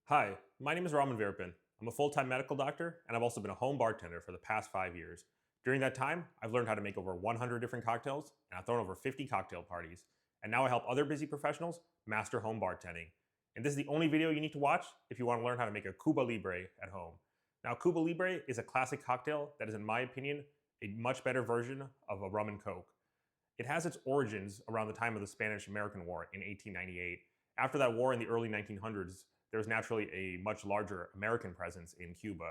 Hi, my name is Raman Virapin. I'm a full-time medical doctor, and I've also been a home bartender for the past 5 years. During that time, I've learned how to make over 100 different cocktails, and I've thrown over 50 cocktail parties. And now I help other busy professionals master home bartending. And this is the only video you need to watch if you want to learn how to make a Cuba Libre at home. Now, Cuba Libre is a classic cocktail that is, in my opinion, a much better version of a rum and coke. It has its origins around the time of the Spanish-American War in 1898. After that war in the early 1900s, there was naturally a much larger American presence in Cuba.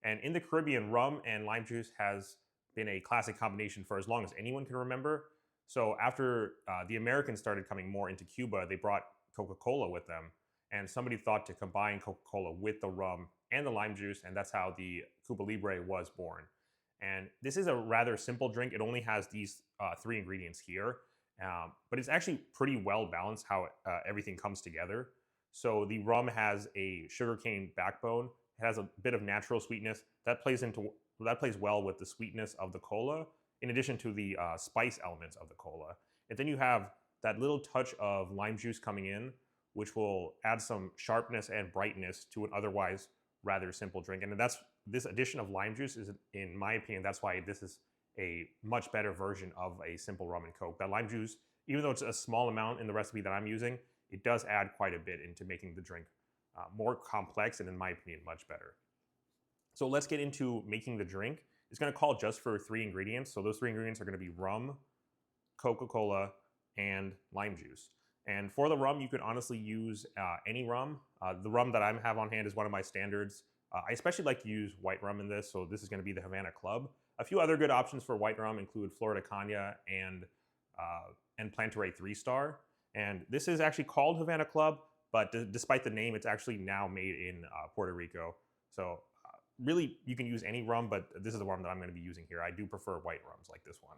And in the Caribbean, rum and lime juice has been a classic combination for as long as anyone can remember. So after the Americans started coming more into Cuba, they brought Coca-Cola with them. And somebody thought to combine Coca-Cola with the rum and the lime juice, and that's how the Cuba Libre was born. And this is a rather simple drink. It only has these three ingredients here, but it's actually pretty well balanced how everything comes together. So the rum has a sugarcane backbone. It has a bit of natural sweetness that plays well with the sweetness of the cola, in addition to the spice elements of the cola. And then you have that little touch of lime juice coming in, which will add some sharpness and brightness to an otherwise rather simple drink. And that's this addition of lime juice is, in my opinion, that's why this is a much better version of a simple rum and coke. That lime juice, even though it's a small amount in the recipe that I'm using, it does add quite a bit into making the drink more complex and, in my opinion, much better. So let's get into making the drink. It's going to call just for 3 ingredients. So those 3 ingredients are going to be rum, Coca-Cola, and lime juice. And for the rum, you could honestly use any rum. The rum that I have on hand is one of my standards. I especially like to use white rum in this, so this is going to be the Havana Club. A few other good options for white rum include Florida Caña and Plantaray 3-Star. And this is actually called Havana Club, but despite the name, it's actually now made in Puerto Rico. So really, you can use any rum, but this is the rum that I'm going to be using here. I do prefer white rums like this one.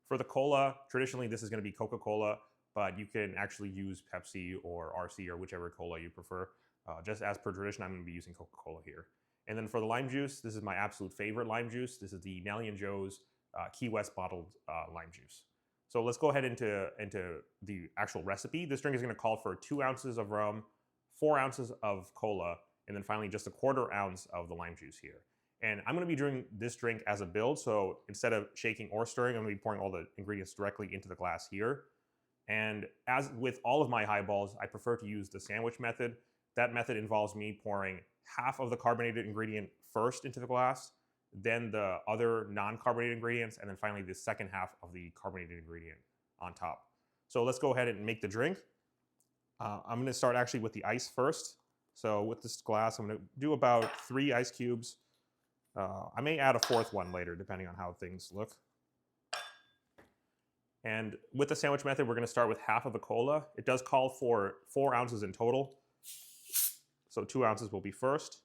For the cola, traditionally this is going to be Coca-Cola, but you can actually use Pepsi or RC or whichever cola you prefer. Just as per tradition, I'm going to be using Coca-Cola here. And then for the lime juice, this is my absolute favorite lime juice. This is the Nelly & Joe's Key West bottled lime juice. So let's go ahead into the actual recipe. This drink is going to call for 2 ounces of rum, 4 ounces of cola, and then finally just a 1/4 ounce of the lime juice here. And I'm going to be doing this drink as a build, so instead of shaking or stirring, I'm going to be pouring all the ingredients directly into the glass here. And as with all of my highballs, I prefer to use the sandwich method. That method involves me pouring half of the carbonated ingredient first into the glass, then the other non-carbonated ingredients, and then finally the second half of the carbonated ingredient on top. So let's go ahead and make the drink. I'm going to start actually with the ice first. So with this glass, I'm going to do about 3 ice cubes. I may add a 4th one later, depending on how things look. And with the sandwich method, we're going to start with half of the cola. It does call for 4 ounces in total. So 2 ounces will be first.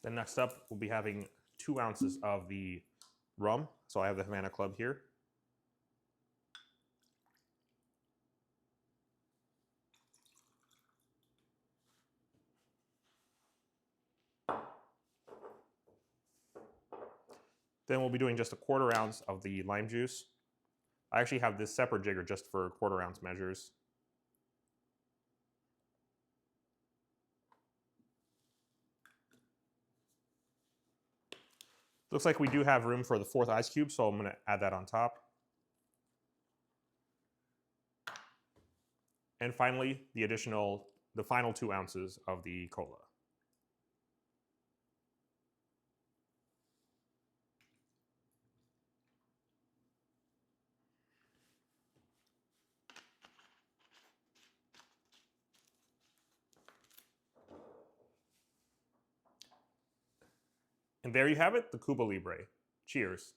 Then next up, we'll be having 2 ounces of the rum. So I have the Havana Club here. Then we'll be doing just a 1/4 ounce of the lime juice. I actually have this separate jigger just for 1/4 ounce measures. Looks like we do have room for the 4th ice cube, so I'm going to add that on top. And finally, the final 2 ounces of the cola. And there you have it, the Cuba Libre. Cheers.